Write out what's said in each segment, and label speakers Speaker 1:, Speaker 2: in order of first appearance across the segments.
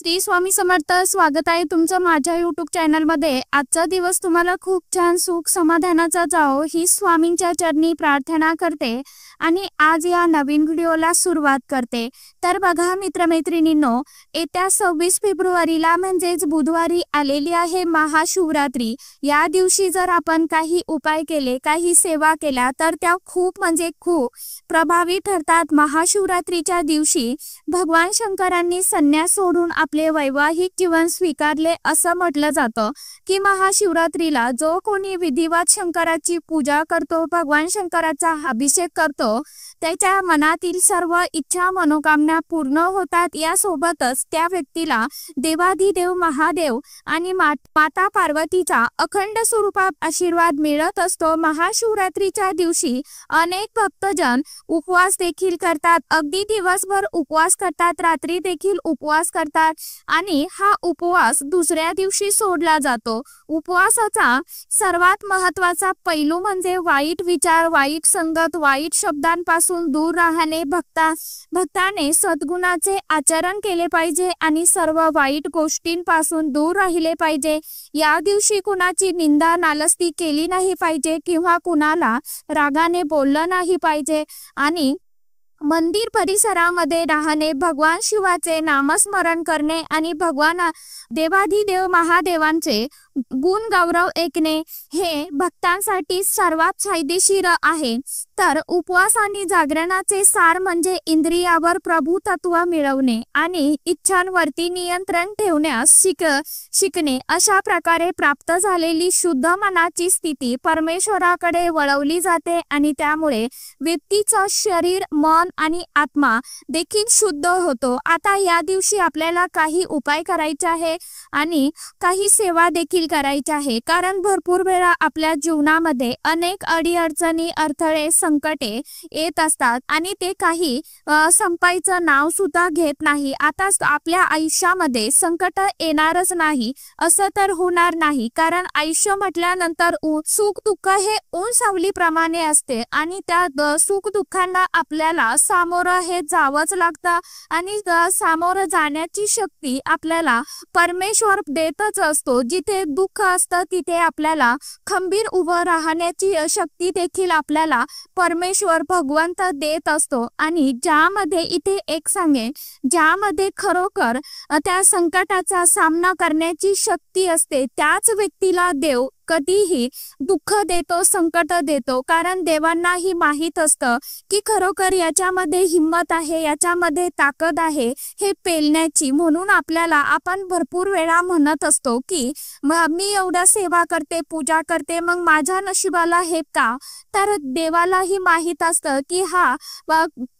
Speaker 1: श्री स्वामी समर्थ। स्वागत आहे तुमचं माझ्या YouTube चॅनलमध्ये। आजचा दिवस तुम्हाला खूप छान सुख समाधानाचा जाओ ही स्वामींच्या चरणी प्रार्थना करते आणि आज या नवीन व्हिडिओला सुरुवात करते। तर बघा मित्रमैत्रिणींनो, येत्या 26 फेब्रुवारीला म्हणजेच बुधवारी आलेली आहे महाशिवरात्री। या दिवशी जर आपण काही उपाय केले, काही सेवा केल्या तर त्या खूप खूप प्रभावी ठरतात। महाशिवरात्रीच्या दिवशी भगवान शंकरांनी संन्यास सोडून आपले वैवाहिक जीवन स्वीकारले असं म्हटलं जातं की महाशिवरात्रीला जो कोणी विधिवत शंकराची पूजा करतो, भगवान शंकराचा अभिषेक करतो, त्याच्या मनातील सर्व इच्छा मनोकामना पूर्ण होतात। यासोबतच त्या व्यक्तीला देवाधिदेव महादेव आणि माता पार्वतीचा अखंड स्वरूपात आशीर्वाद मिळत असतो। महाशिवरात्रीच्या दिवशी अनेक भक्तजन उपवास देखील करतात, अगदी दिवसभर उपवास करतात, रात्री देखील उपवास करतात आणि हा उपवास दुसऱ्या दिवशी सोडला जातो। उपवासाचा सर्वात महत्त्वाचा पैलू म्हणजे वाईट विचार, वाईट संगत, वाईट शब्दांपासून दूर राहणे। भक्ताने सद्गुणाचे आचरण केले पाहिजे आणि सर्व वाईट गोष्टींपासून दूर राहिले पाहिजे। या दिवशी कुणाची निंदा नालस्ती केली नाही पाहिजे किंवा कुणाला रागाने बोललं नाही पाहिजे आणि मंदिर परिसरामध्ये राहणे, भगवान शिवाचे नामस्मरण करणे आणि भगवान देवाधिदेव महादेवांचे गुण गौरव ऐकणे हे भक्तांसाठी सर्वात फायदेशीर आहे। तर उपवास आणि जागरणाचे सार म्हणजे इंद्रियावर प्रभुत्व मिळवणे आणि इच्छांवरती नियंत्रण ठेवण्यास शिकणे। अशा प्रकारे प्राप्त झालेली शुद्ध मनाची स्थिती परमेश्वराकडे वळवली जाते आणि त्यामुळे व्यक्तीचं शरीर, मन आणि आत्मा देखील शुद्ध होतो। आता या दिवशी आपल्याला काही उपाय करायचे आहे आणि काही सेवा देखील करायची आहे, कारण भरपूर वेळा आपल्या जीवनामध्ये अनेक अडीअडचणी, अडथळे, संकटे येत असतात आणि ते काही संपायचं नाव सुद्धा घेत नाही। आता आपल्या आयुष्यामध्ये संकट येणारच नाही असं तर होणार नाही, कारण आयुष्य म्हटल्यानंतर सुख दुःख हे ऊन सावलीप्रमाणे असते आणि त्या सुख दुःखांना आपल्याला सामोरं हे जावंच लागतं आणि सामोरं जाण्याची शक्ती आपल्याला परमेश्वर देतच असतो। जिथे दुःख असतं तिथे आपल्याला खंबीर उभं राहण्याची शक्ती देखील आपल्याला परमेश्वर भगवंत देत असतो आणि ज्यामध्ये इथे एक सांगेन, ज्यामध्ये खरोखर त्या संकटाचा सामना करण्याची शक्ती असते त्याच व्यक्तीला देव कधीही दुःख देतो, संकट देतो, कारण देवांनाही माहीत असतं की खरोखर याच्यामध्ये हिम्मत आहे, याच्यामध्ये ताकद आहे हे पेलण्याची। म्हणून आपण भरपूर वेळा म्हणत असतो की मी एवढा सेवा करते, पूजा करते, मग माझ्या नशिबाला हे का? तर देवालाही माहीत असतं की हा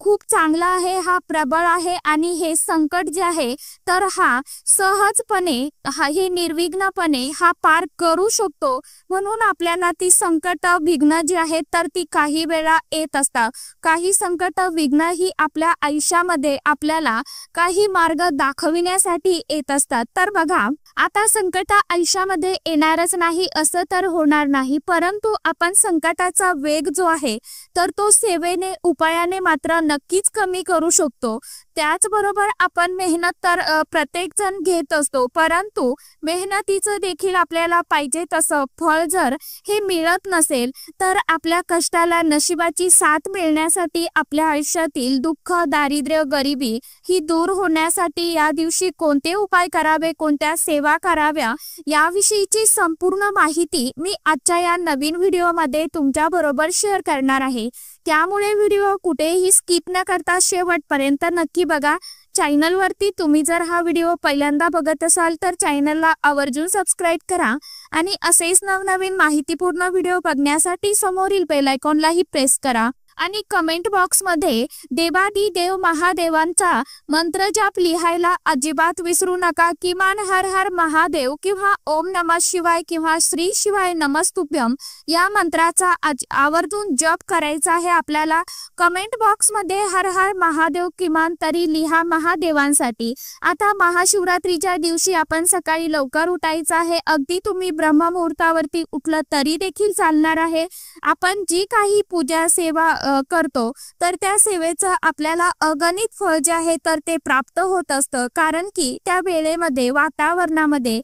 Speaker 1: खूप चांगला आहे, हा प्रबळ आहे आणि हे संकट जे आहे तर हा सहजपणे, हे निर्विघ्नपणे हा पार करू शकतो। म्हणून आपल्याला ती संकट, विघ्न जी आहेत तर ती काही वेळा येत असतात। काही संकट, विघ्न ही आपल्या आयुष्यामध्ये आपल्याला काही मार्ग दाखविण्यासाठी येत असतात। तर बघा, आता संकट आयुष्यामध्ये येणारच नाही असं तर होणार नाही, परंतु आपण संकटाचा वेग जो आहे तर तो सेवेने, उपायाने मात्र नक्कीच कमी करू शकतो। त्याचबरोबर आपण मेहनत तर प्रत्येक जण घेत असतो, परंतु मेहनतीचं देखील आपल्याला पाहिजे तसं फळ जर हे मिळत नसेल तर आपल्या कष्टाला नशिबाची साथ मिळण्यासाठी, आपल्या आयुष्यातील दुःख, दारिद्र्य, गरिबी ही दूर होण्यासाठी या दिवशी कोणते उपाय करावे, कोणत्या सेवा कराव्या याविषयीची संपूर्ण माहिती मी आजच्या या नवीन व्हिडिओमध्ये तुमच्या बरोबर शेअर करणार आहे। त्यामुळे व्हिडिओ कुठेही स्किप न करता शेवटपर्यंत नक्की बघा। चॅनलवरती तुम्ही जर हा व्हिडिओ पहिल्यांदा बघत असाल तर चॅनलला आवर्जून सबस्क्राईब करा आणि असेच नवनवीन माहितीपूर्ण व्हिडिओ बघण्यासाठी समोरील बेल आयकॉनलाही प्रेस करा आणि कमेंट बॉक्समध्ये देवाधिदेव महादेवांचा मंत्र जाप लिहायला अजिबात विसरू नका। किमान हर हर महादेव किंवा ओम नमः शिवाय किंवा श्री शिवाय नमस्तुभ्यम या मंत्राचा आवर्जून जप करायचा आहे आपल्याला। कमेंट बॉक्समध्ये हर हर महादेव किमान तरी लिहा महादेवांसाठी। आता महाशिवरात्रीच्या दिवशी आपण सकाळी लवकर उठायचं आहे, अगदी तुम्ही ब्रह्ममुहूर्तावरती उठलं तरी देखील चालणार आहे। आपण जी काही पूजा, सेवा करतो तर त्या सेवेचं आपल्याला अगणित फळ जे आहे तर ते प्राप्त होत असतं, कारण की त्या वेळेमध्ये वातावरणामध्ये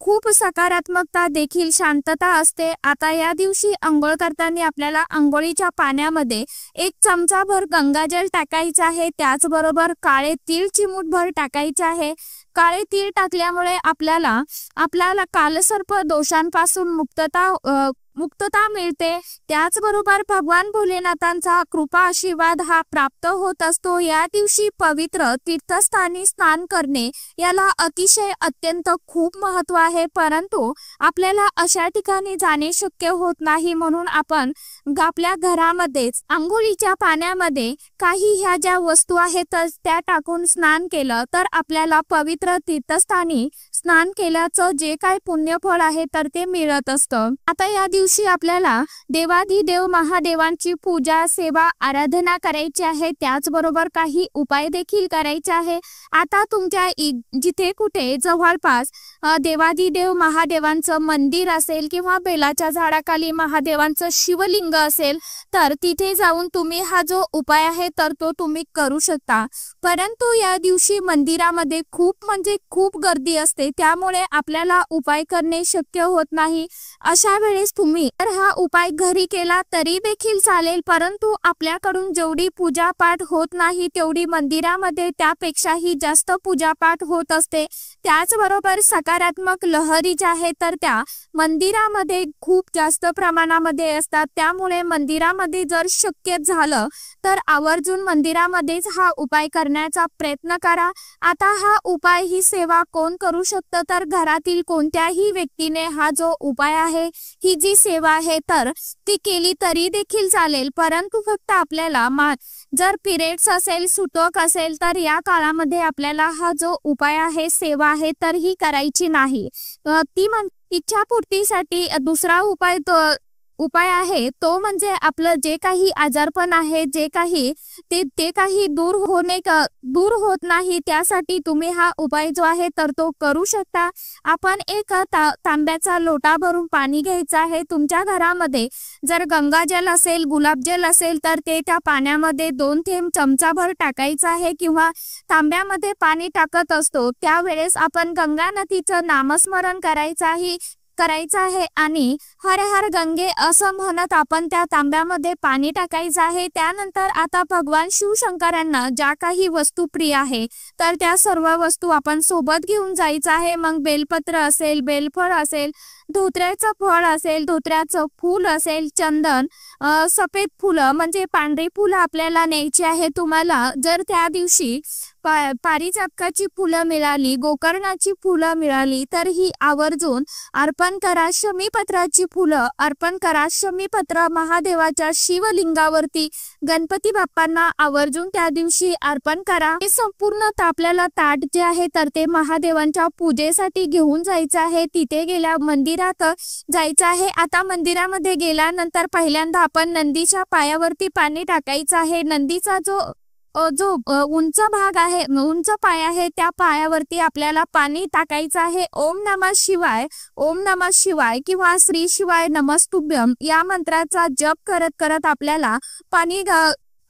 Speaker 1: खूप सकारात्मकता देखील शांतता असते। आता या दिवशी अंघोळ करताना आपल्याला अंघोळीच्या पाण्यामध्ये 1 चमचाभर गंगाजल टाकायचं आहे, त्याचबरोबर काळे तीळ चिमूटभर टाकायचे आहे। काळे तीळ टाकल्यामुळे आपल्याला कालसर्प दोषांपासून मुक्तता मिळते, त्याचबरोबर भगवान भोलेनाथांचा कृपा आशीर्वाद हा प्राप्त होत असतो। या दिवशी पवित्र तीर्थस्थानी स्नान करणे याला अतिशय अत्यंत खूप महत्त्व आहे, परंतु आपल्याला अशा ठिकाणी जाणे शक्य होत नाही, म्हणून आपण आपल्या घरामध्येच अंघोळीच्या पाण्यामध्ये काही ह्या ज्या वस्तू आहेत त्या टाकून स्नान केलं तर आपल्याला पवित्र तीर्थस्थानी स्नान केल्याचं जे काय पुण्यफळ आहे तर ते मिळत असतं। आता या दिवशी आपल्याला देवाधिदेव महादेवांची पूजा सेवा आराधना करायची आहे, त्याचबरोबर काही उपाय देखील करायचे आहे। आता तुमच्या जिथे कुठे जवळपास देवाधिदेव महादेवांचं मंदिर असेल किंवा बेलाच्या झाडाखाली महादेवांचं शिवलिंग असेल तर तिथे जाऊन तुम्ही हा जो उपाय आहे तर तो तुम्ही करू शकता, परंतु या दिवशी मंदिरामध्ये खूप गर्दी असते, त्यामुळे आपल्याला उपाय करणे शक्य होत नाही। अशा वेळेस तुम्ही तर हा उपाय घरी केला तरी देखील चालेल, परंतु आपल्याकडून जेवढी पूजापाठ होत नाही तेवढी मंदिरामध्ये त्यापेक्षाही जास्त पूजापाठ होत असते। त्याचबरोबर सकारात्मक लहरी ज्या आहेत तर त्या मंदिरामध्ये खूप जास्त प्रमाणामध्ये असतात, त्यामुळे मंदिरामध्ये जर शक्य झालं तर आवर्जून मंदिरामध्येच हा उपाय करण्याचा प्रयत्न करा। आता हा उपाय ही सेवा कोण करू शकतं तर घरातील कोणत्याही व्यक्तीने हा जो उपाय आहे ही जी सेवा आहे तर ती केली तरी देखील चालेल, परंतु फक्त आपल्याला जर पिरियड्स असेल सुतक असेल तर या काळामध्ये आपल्याला हा जो उपाय आहे सेवा आहे तर ही करायची नाही। ती इच्छापूर्तीसाठी दुसरा उपाय आहे तो म्हणजे आपलं जे काही आजारपण आहे जे काही दूर होत नाही त्यासाठी तुम्ही हा उपाय जो आहे तर तो करू शकता। आपण एक तांब्याचा लोटा भरून पाणी घ्यायचं आहे, तुमच्या घरामध्ये जर गंगाजल असेल गुलाबजल असेल तर ते त्या पाण्यामध्ये 2 थेंब चमचाभर टाकायचं आहे, किंवा तांब्यामध्ये पाणी टाकत असतो त्यावेळेस आपण गंगा नदीचं नामस्मरण करायचं आहे आणि हर हर गंगे असं म्हणत आपण त्या तांब्यामध्ये पाणी टाकायचं आहे। त्यानंतर आता भगवान शिवशंकरांना ज्या काही वस्तू प्रिय आहे तर त्या सर्व वस्तू आपण सोबत घेऊन जायचं आहे। मग बेलपत्र असेल, बेलफळ असेल, धोत्र्याचं फळ असेल, धोत्र्याचं फूल असेल, चंदन, सफेद फुलं म्हणजे पांढरी फुलं आपल्याला न्यायची आहे। तुम्हाला जर त्या दिवशी पारिजातकाची फुलं मिळाली, गोकर्णाची फुलं मिळाली तर ही आवर्जून अर्पण करा। शमीपत्राची फुलं अर्पण करा। शमीपत्र महादेवाच्या शिवलिंगावरती गणपती बाप्पांना आवर्जून त्या दिवशी अर्पण करा। हे संपूर्ण आपल्याला ताट जे आहे तर ते महादेवांच्या पूजेसाठी घेऊन जायचं आहे। तिथे गेल्या मंदिरात जायचं आहे। आता मंदिरामध्ये गेल्यानंतर पहिल्यांदा आपण नंदीच्या पायावरती पाणी टाकायचं आहे। नंदीचा जो उंच भाग आहे, उंच पाय आहे त्या पायावरती आपल्याला पाणी टाकायचं आहे। ओम नमः शिवाय, ओम नमः शिवाय किंवा श्री शिवाय नमस्तुभ्यम या मंत्राचा जप करत करत आपल्याला पाणी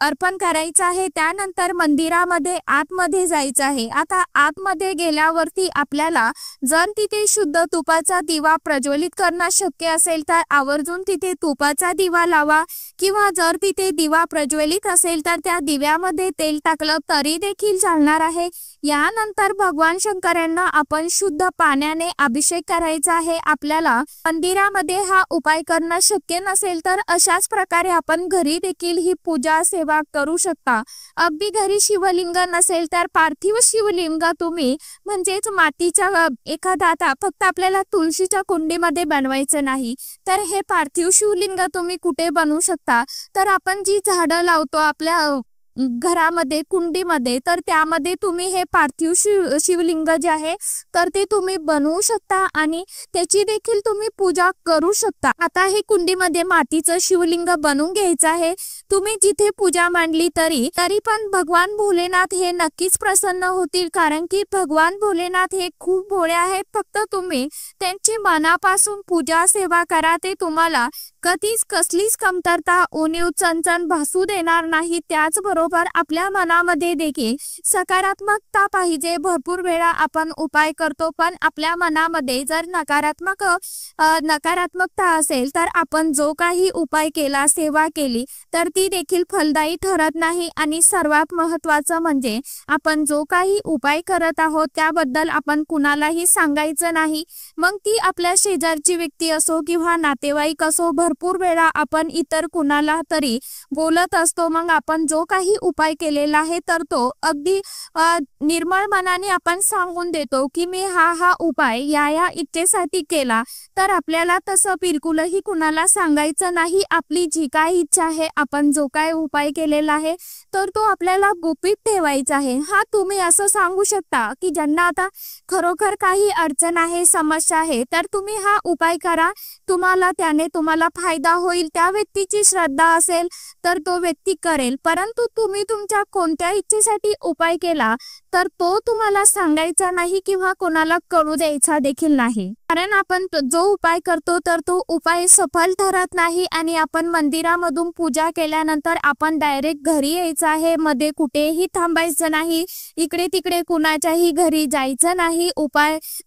Speaker 1: अर्पण करायचं आहे। त्यानंतर मंदिरामध्ये आतमध्ये जायचं आहे। आता आतमध्ये गेल्यावरती आपल्याला जर तिथे शुद्ध तुपाचा दिवा प्रज्वलित करणं शक्य असेल तर आवर्जून तिथे तुपाचा दिवा लावा, किंवा जर तिथे दिवा प्रज्वलित असेल तर त्या दिव्यामध्ये तेल टाकलं तरी देखील चालणार आहे। यानंतर भगवान शंकरांना आपण शुद्ध पाण्याने अभिषेक करायचा आहे। आपल्याला मंदिरामध्ये हा उपाय करणं शक्य नसेल तर अशाच प्रकारे आपण घरी देखील ही पूजा सेवा करू शकता। अगदी घरी शिवलिंग नसेल तर पार्थिव शिवलिंग तुम्ही म्हणजेच मातीच्या एखादा, आता फक्त आपल्याला तुळशीच्या कुंडीमध्ये बनवायचं नाही तर हे पार्थिव शिवलिंग तुम्ही कुठे बनवू शकता तर आपण जी झाडं लावतो आपल्या घरामध्ये कुंडीमध्ये तर त्यामध्ये तुम्ही हे पार्थिव शिवलिंग जे आहे तर ते तुम्ही बनवू शकता आणि त्याची देखील तुम्ही पूजा करू शकता। आता हे कुंडीमध्ये मातीचं शिवलिंग बनवून घ्यायचं आहे। तुम्ही जिथे पूजा मांडली तरी पण भगवान भोलेनाथ हे नक्कीच प्रसन्न होतील, कारण की भगवान भोलेनाथ हे खूप भोळे आहेत। फक्त तुम्ही त्यांची मनापासून पूजा सेवा करा, ते तुम्हाला कधीच कसलीच कमतरता उणीव चणचण भासू देणार नाही। त्याचबरोबर आपल्या मनामध्ये देखील सकारात्मकता पाहिजे। भरपूर वेळा आपण उपाय करतो पण आपल्या मनामध्ये जर नकारात्मकता असेल तर आपण जो काही उपाय केला, सेवा केली तर ती देखील फलदायी ठरत नाही। आणि सर्वात महत्त्वाचं म्हणजे आपण जो काही उपाय करत आहोत त्याबद्दल आपण कुणालाही सांगायचं नाही। मग ती आपल्या शेजारची व्यक्ती असो किंवा नातेवाईक असो, भरपूर वेळा आपण इतर कुणाला तरी बोलत असतो। मग आपण जो काही उपाय केलेला आहे तर तो अगदी निर्मळ मनाने आपण सांगून देतो की मी हा उपाय या इच्छेसाठी केला। तर आपल्याला तसं बिलकुलही कुणाला सांगायचं नाही। आपली जी काही इच्छा आहे, आपण जो काही उपाय केलेला आहे तर तो आपल्याला गुपित ठेवायचा आहे। हा तुम्ही असं सांगू शकता की ज्यांना आता खरोखर काही अडचण आहे, समस्या आहे, तर तुम्ही हा उपाय करा, त्याने तुम्हाला फायदा होईल। त्या व्यक्तीची श्रद्धा असेल तर तो व्यक्ती करेल। परंतु तुम्ही तुमच्या कोणत्या इच्छेसाठी उपाय केला तर तो तुम्हाला सांगायचा नाही किंवा कोणाला कळू द्यायचा देखील नाही। कारण आपण जो उपाय करतो तर तो उपाय सफल ठरत नाही। आणि आपण मंदिरामधून पूजा केल्यानंतर आपण डायरेक्ट घरी यायचं आहे, मध्ये कुठेही थांबायचं नाही, इकडे तिकडे कुणाच्याही घरी जायचं नाही।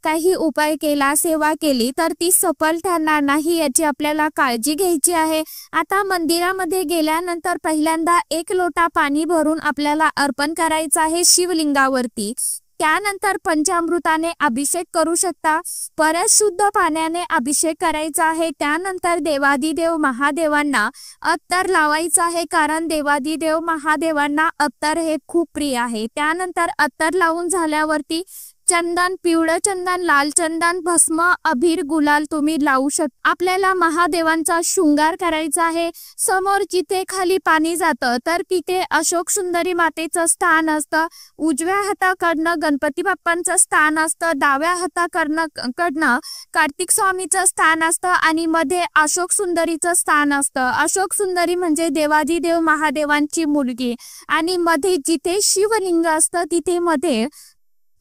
Speaker 1: काही उपाय केला, सेवा केली तर ती सफल ठरणार नाही, याची आपल्याला काळजी घ्यायची आहे। आता मंदिरामध्ये गेल्यानंतर पहिल्यांदा 1 लोटा पाणी भरून आपल्याला अर्पण करायचं आहे शिवलिंगावरती। त्यानंतर पंचामृताने अभिषेक करू शकता, परत शुद्ध पाण्याने अभिषेक करायचा आहे। त्यानंतर देवादिदेव महादेवांना अत्तर लावायचं आहे, कारण देवादिदेव महादेवांना अत्तर हे खूप प्रिय आहे। त्यानंतर अत्तर लावून झाल्यावरती चंदन, पिवळं चंदन, लाल चंदन, भस्म, अबीर, गुलाल तुम्ही लावू शकता। आपल्याला महादेवांचा शृंगार करायचा आहे। समोर जिथे खाली पाणी जातं तर तिथे अशोक सुंदरी मातेचं स्थान असतं, उजव्या हाताकडनं गणपती बाप्पांचं स्थान असतं, डाव्या हाताकडनं कार्तिक स्वामीचं स्थान असतं आणि मध्ये अशोक सुंदरीचं स्थान असतं। अशोक सुंदरी म्हणजे देवादिदेव महादेवांची मुलगी। आणि मध्ये जिथे शिवलिंग असतं तिथे मध्ये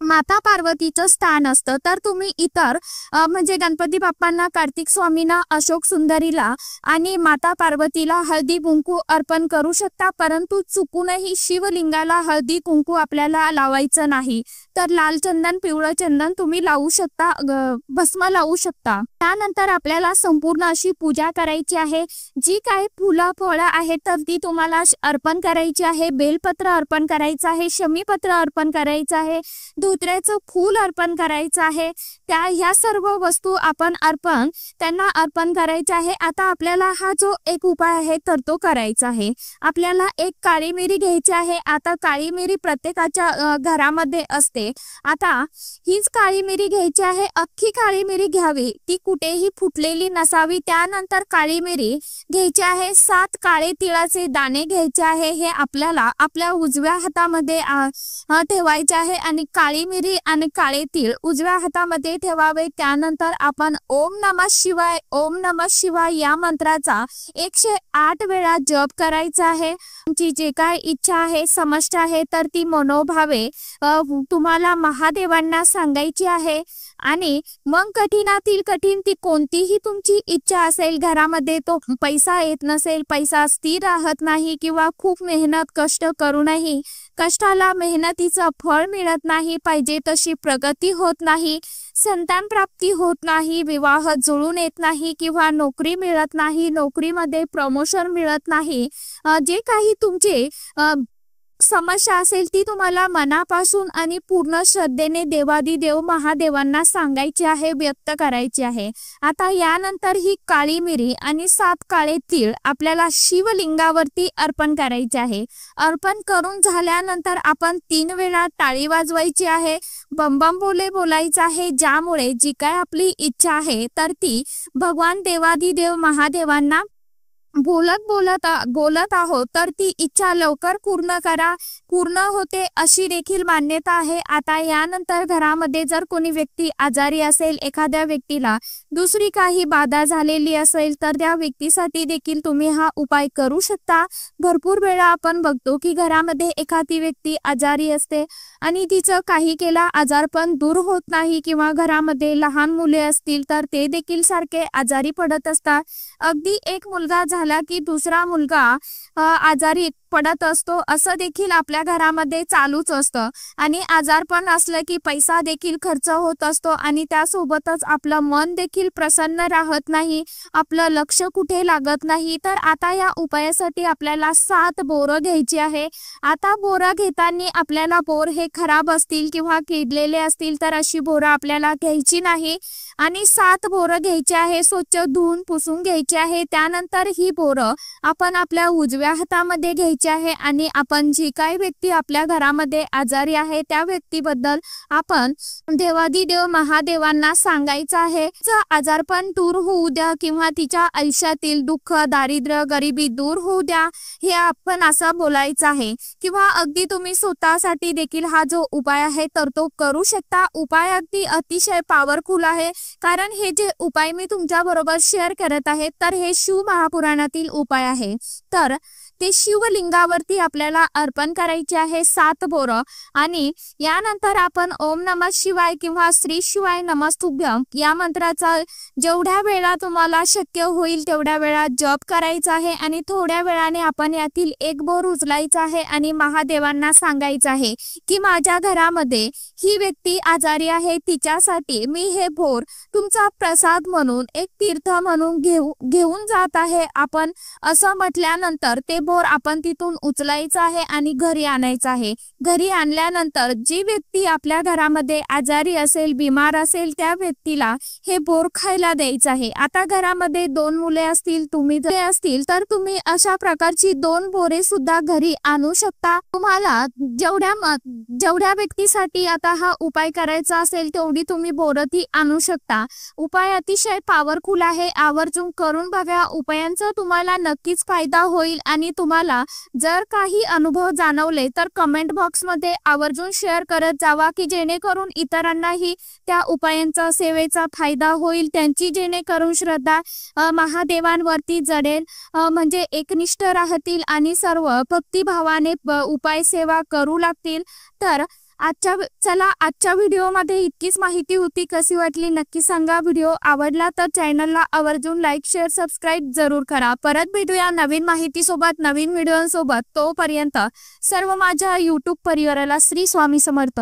Speaker 1: माता पार्वतीचं स्थान असतं। तर तुम्ही इतर म्हणजे गणपती बाप्पांना, कार्तिक स्वामींना, अशोक सुंदरीला आणि माता पार्वतीला हळदी कुंकू अर्पण करू शकता। परंतु चुकूनही शिवलिंगाला हळदी कुंकू आपल्याला लावायचं नाही। तर लाल चंदन, पिवळं चंदन तुम्ही लावू शकता, भस्म लावू शकता। त्यानंतर आपल्याला संपूर्ण अशी पूजा करायची आहे। जी काही फुलं फळं आहेत तर ती तुम्हाला अर्पण करायची आहे। बेलपत्र अर्पण करायचं आहे, शमीपत्र अर्पण करायचं आहे, धोत्र्याचं फूल अर्पण करायचं आहे। ह्या सर्व वस्तू आपण त्यांना अर्पण करायचे आहे। आता आपल्याला हा जो एक उपाय आहे तर तो करायचा आहे। आपल्याला एक काळी मिरी घ्यायची आहे। आता काळी मिरी प्रत्येकाच्या घरामध्ये असते। आता हीच काळी मिरी घ्यायची आहे, अख्खी काळी मिरी घ्यावी, ती कुठेही फुटलेली नसावी। त्यानंतर काळी मिरी घ्यायची आहे, 7 काळे तिळाचे दाणे घ्यायचे आहे। हे आपल्याला आपल्या उजव्या हातामध्ये ठेवायचे आहे आणि काळी मिरी आणि काळे तीळ उजव्या हातामध्ये ठेवावे। त्यानंतर आपण ओम नमः शिवाय, ओम नमः शिवाय या मंत्राचा 108 वेळा जप करायचा आहे। तुमची जे काय इच्छा आहे, समस्या आहे तर ती मनोभावे तुम्हाला महादेवांना सांगायची आहे। आणि मग कठीणातील कठीण ती कोणतीही तुमची इच्छा असेल, घरामध्ये तो पैसा येत नसेल, पैसा स्थिर राहत नाही किंवा खूप मेहनत कष्ट करूनही कष्टाला मेहनतीचं फळ मिळत नाही, पाहिजे तशी प्रगती होत नाही, संतान प्राप्ती होत नाही, विवाह जुळून येत नाही किंवा नोकरी मिळत नाही, नोकरीमध्ये प्रमोशन मिळत नाही, जे काही तुमचे समस्या असेल ती तुम्हाला मनापासून आणि पूर्ण श्रद्धेने देवादिदेव महादेवांना सांगायची आहे, व्यक्त करायची आहे। आता यानंतर ही काळी मिरी आणि 7 काळे तीळ आपल्याला शिवलिंगावरती अर्पण करायचे आहे। अर्पण करून झाल्यानंतर आपण 3 वेळा टाळी वाजवायची आहे, बम बम बोले बोलायचं आहे, ज्यामुळे जी काय आपली इच्छा आहे तर ती भगवान देवादिदेव महादेवांना बोलत आहोत तर ती इच्छा लवकर पूर्ण करा, पूर्ण होते अशी देखील मान्यता आहे. आता यानंतर घरामध्ये जर कोणी व्यक्ती आजारी असेल, एखाद्या व्यक्तीला दुसरी काही बाधा झालेली असेल तर त्या व्यक्तीसाठी देखील तुम्ही हा उपाय करू शकता. भरपूर वेळा आपण बघतो की घरामध्ये एखादी व्यक्ती आजारी असते आणि तिचं काही केला आजार पण दूर होत नाही, किंवा घरामध्ये लहान मुले असतील तर ते देखील सारखे आजारी पडत असतात. अगदी एक मुलगा झाला की दुसरा मुलगा आजारी पडत असतो, असं देखील आपल्या घरामध्ये चालूच असतं. आणि आजार पण असलं की पैसा देखील खर्च होत असतो आणि त्यासोबतच आपलं मन देखील प्रसन्न राहत नाही, आपलं लक्ष कुठे लागत नाही. तर आता या उपायासाठी आपल्याला 7 बोरं घ्यायची आहे. आता बोरं घेताना आपल्याला बोर हे खराब असतील किंवा किडलेले असतील तर अशी बोरं आपल्याला घ्यायची नाही. आणि 7 बोरं घ्यायची आहे, स्वच्छ धुवून पुसून घ्यायची आहे. त्यानंतर ही बोरं आपण आपल्या उजव्या हातामध्ये घ्यायची आहे आणि आपण जी काही व्यक्ती आपल्या घरामध्ये आजारी आहे त्या व्यक्तीबद्दल आपण देवादिदेव महादेवांना सांगायचं आहे, तिचं आजारपण दूर होऊ द्या किंवा तिच्या आयुष्यातील दुःख, दारिद्र्य, गरिबी दूर होऊ द्या, हे आपण असं बोलायचं आहे. किंवा अगदी तुम्ही स्वतःसाठी देखील हा जो उपाय आहे तर तो करू शकता. उपाय अगदी अतिशय पॉवरफुल आहे, कारण हे जे उपाय मी तुमच्या बरोबर शेअर करत आहे तर हे शिव महापुराणातील उपाय आहे. तर ते शिवलिंगावरती आपल्याला अर्पण करायचे आहे 7 बोरं. आणि यानंतर आपण ओम नमः शिवाय किंवा श्री शिवाय नमस्तुभ्यम या मंत्राचा जेवढ्या वेळा तुम्हाला शक्य होईल तेवढ्या वेळा जप करायचा आहे. आणि थोड्या वेळाने आपण यातील एक बोर उचलायचा आहे आणि महादेवांना सांगायचं आहे की माझ्या घरामध्ये ही व्यक्ती आजारी आहे, तिच्यासाठी मी हे बोर तुमचा प्रसाद म्हणून, एक तीर्थ म्हणून घेऊन जात आहे. आपण असं म्हटल्यानंतर ते बोर आपण तिथून उचलायचं आहे आणि घरी आणायचं आहे. घरी आणल्यानंतर जी व्यक्ती आपल्या घरामध्ये आजारी असेल, बिमार असेल, त्या व्यक्तीला हे बोर खायला द्यायचं आहे. आता घरामध्ये 2 मुले असतील, तुम्ही जर असतील तर तुम्ही अशा प्रकारची 2 बोरे सुद्धा घरी आणू शकता. तुम्हाला जेवढ्या व्यक्तीसाठी आता हा उपाय करायचा असेल तेवढी तुम्ही बोरं ती आणू शकता. उपाय अतिशय पॉवरफुल आहे, आवर्जून करून बघा. उपायांचा तुम्हाला नक्कीच फायदा होईल. आणि तुम्हाला जर काही अनुभव जाणवले तर कमेंट बॉक्समध्ये आवर्जून शेअर करत जावा की जेणेकरून इतरांनाही त्या उपायांचा, सेवेचा फायदा होईल. त्यांची जेणेकरून श्रद्धा महादेवांवरती जडेल, म्हणजे एकनिष्ठ राहतील आणि सर्व भक्तिभावाने उपाय सेवा करू लागतील. तर आजच्या व्हिडिओमध्ये इतकीच माहिती होती. कशी वाटली नक्की सांगा. व्हिडिओ आवडला तर चॅनलला आवर्जून लाईक, शेअर, सबस्क्राईब जरूर करा. परत भेटूया नवीन माहितीसोबत, नवीन व्हिडिओसोबत. तोपर्यंत सर्व माझ्या यूट्यूब परिवाराला श्री स्वामी समर्थ.